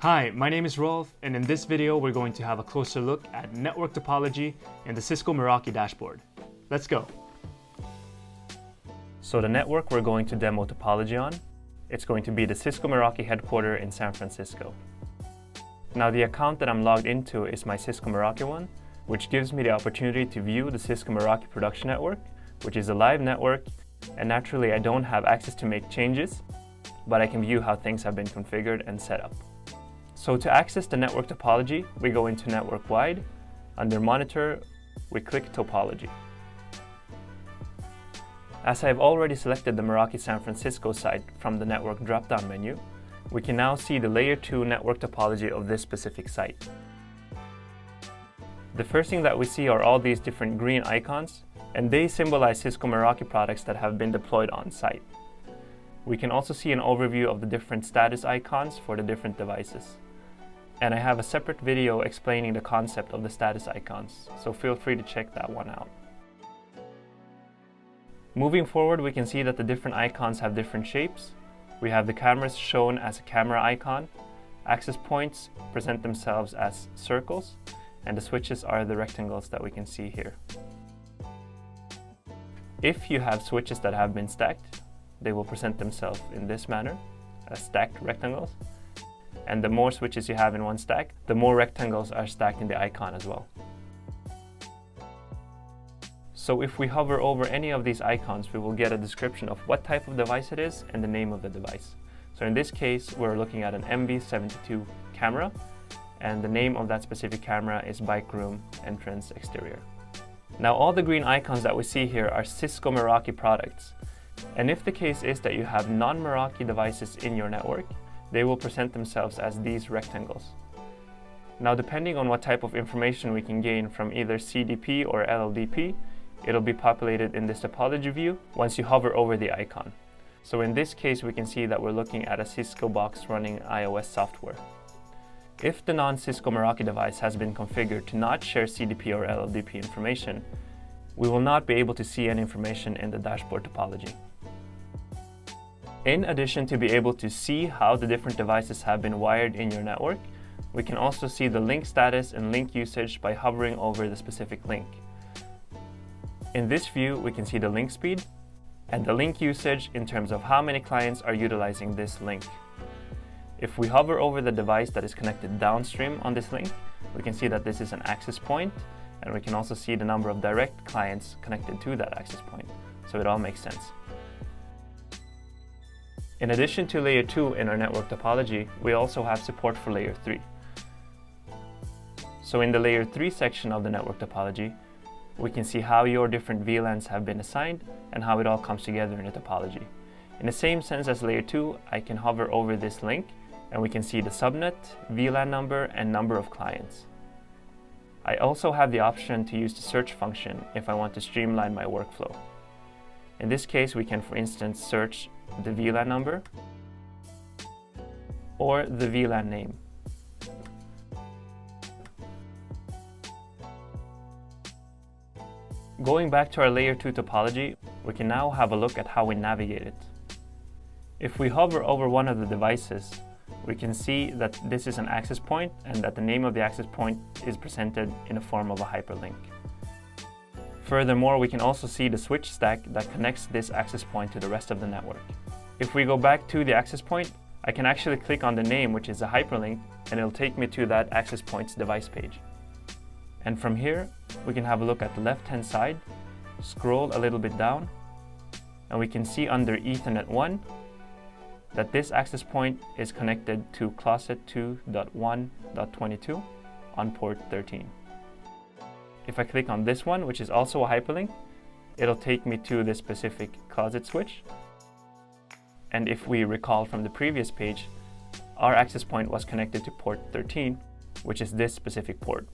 Hi, my name is Rolf, and in this video we're going to have a closer look at network topology in the Cisco Meraki Dashboard. Let's go. So the network we're going to demo topology on, it's going to be the Cisco Meraki headquarters in San Francisco. Now the account that I'm logged into is my Cisco Meraki one, which gives me the opportunity to view the Cisco Meraki production network, which is a live network, and naturally I don't have access to make changes, but I can view how things have been configured and set up. So to access the network topology, we go into Network Wide. Under Monitor, we click Topology. As I've already selected the Meraki San Francisco site from the Network drop-down menu, we can now see the Layer 2 network topology of this specific site. The first thing that we see are all these different green icons, and they symbolize Cisco Meraki products that have been deployed on site. We can also see an overview of the different status icons for the different devices. And I have a separate video explaining the concept of the status icons, so feel free to check that one out. Moving forward, we can see that the different icons have different shapes. We have the cameras shown as a camera icon, access points present themselves as circles, and the switches are the rectangles that we can see here. If you have switches that have been stacked, they will present themselves in this manner, as stacked rectangles. And the more switches you have in one stack, the more rectangles are stacked in the icon as well. So if we hover over any of these icons, we will get a description of what type of device it is and the name of the device. So in this case, we're looking at an MV72 camera, and the name of that specific camera is Bike Room Entrance Exterior. Now all the green icons that we see here are Cisco Meraki products. And if the case is that you have non-Meraki devices in your network, they will present themselves as these rectangles. Now depending on what type of information we can gain from either CDP or LLDP, it'll be populated in this topology view once you hover over the icon. So in this case we can see that we're looking at a Cisco box running iOS software. If the non-Cisco Meraki device has been configured to not share CDP or LLDP information, we will not be able to see any information in the dashboard topology. In addition to be able to see how the different devices have been wired in your network, we can also see the link status and link usage by hovering over the specific link. In this view, we can see the link speed and the link usage in terms of how many clients are utilizing this link. If we hover over the device that is connected downstream on this link, we can see that this is an access point, and we can also see the number of direct clients connected to that access point. So it all makes sense. In addition to Layer 2 in our network topology, we also have support for Layer 3. So in the Layer 3 section of the network topology, we can see how your different VLANs have been assigned and how it all comes together in the topology. In the same sense as Layer 2, I can hover over this link and we can see the subnet, VLAN number, and number of clients. I also have the option to use the search function if I want to streamline my workflow. In this case, we can, for instance, search the VLAN number or the VLAN name. Going back to our Layer 2 topology, we can now have a look at how we navigate it. If we hover over one of the devices, we can see that this is an access point and that the name of the access point is presented in the form of a hyperlink. Furthermore, we can also see the switch stack that connects this access point to the rest of the network. If we go back to the access point, I can actually click on the name, which is a hyperlink, and it'll take me to that access point's device page. And from here, we can have a look at the left-hand side, scroll a little bit down, and we can see under Ethernet 1 that this access point is connected to closet 2.1.22 on port 13. If I click on this one, which is also a hyperlink, it'll take me to this specific closet switch. And if we recall from the previous page, our access point was connected to port 13, which is this specific port.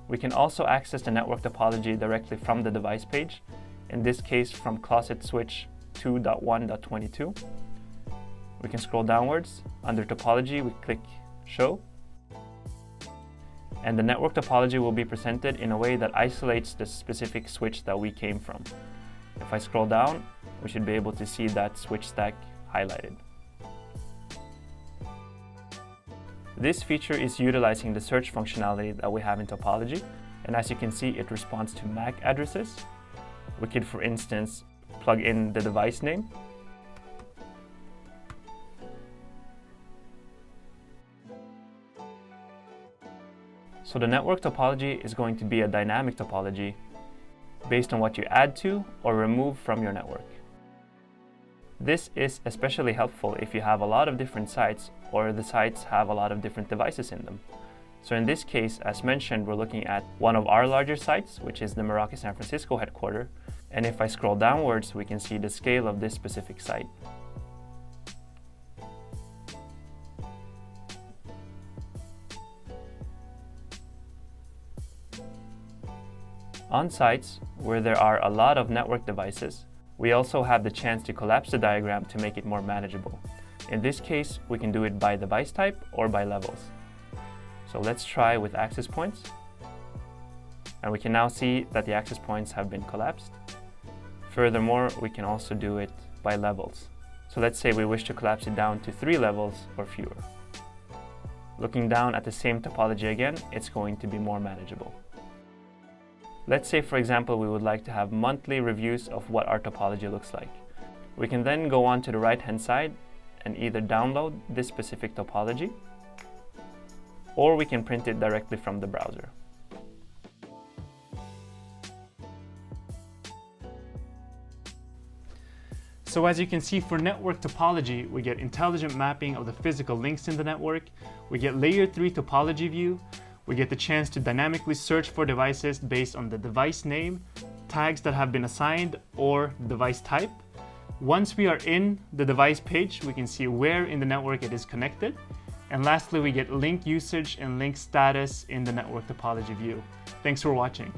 We can also access the network topology directly from the device page, in this case from closet switch 2.1.22. We can scroll downwards. Under topology, we click show. And the network topology will be presented in a way that isolates the specific switch that we came from. If I scroll down, we should be able to see that switch stack highlighted. This feature is utilizing the search functionality that we have in Topology, and as you can see, it responds to MAC addresses. We could, for instance, plug in the device name. So the network topology is going to be a dynamic topology based on what you add to or remove from your network. This is especially helpful if you have a lot of different sites or the sites have a lot of different devices in them. So in this case, as mentioned, we're looking at one of our larger sites, which is the Meraki San Francisco headquarters. And if I scroll downwards, we can see the scale of this specific site. On sites where there are a lot of network devices, we also have the chance to collapse the diagram to make it more manageable. In this case, we can do it by device type or by levels. So let's try with access points. And we can now see that the access points have been collapsed. Furthermore, we can also do it by levels. So let's say we wish to collapse it down to 3 levels or fewer. Looking down at the same topology again, it's going to be more manageable. Let's say, for example, we would like to have monthly reviews of what our topology looks like. We can then go on to the right-hand side and either download this specific topology, or we can print it directly from the browser. So as you can see, for network topology, we get intelligent mapping of the physical links in the network, we get layer 3 topology view, we get the chance to dynamically search for devices based on the device name, tags that have been assigned, or device type. Once we are in the device page, we can see where in the network it is connected. And lastly, we get link usage and link status in the network topology view. Thanks for watching.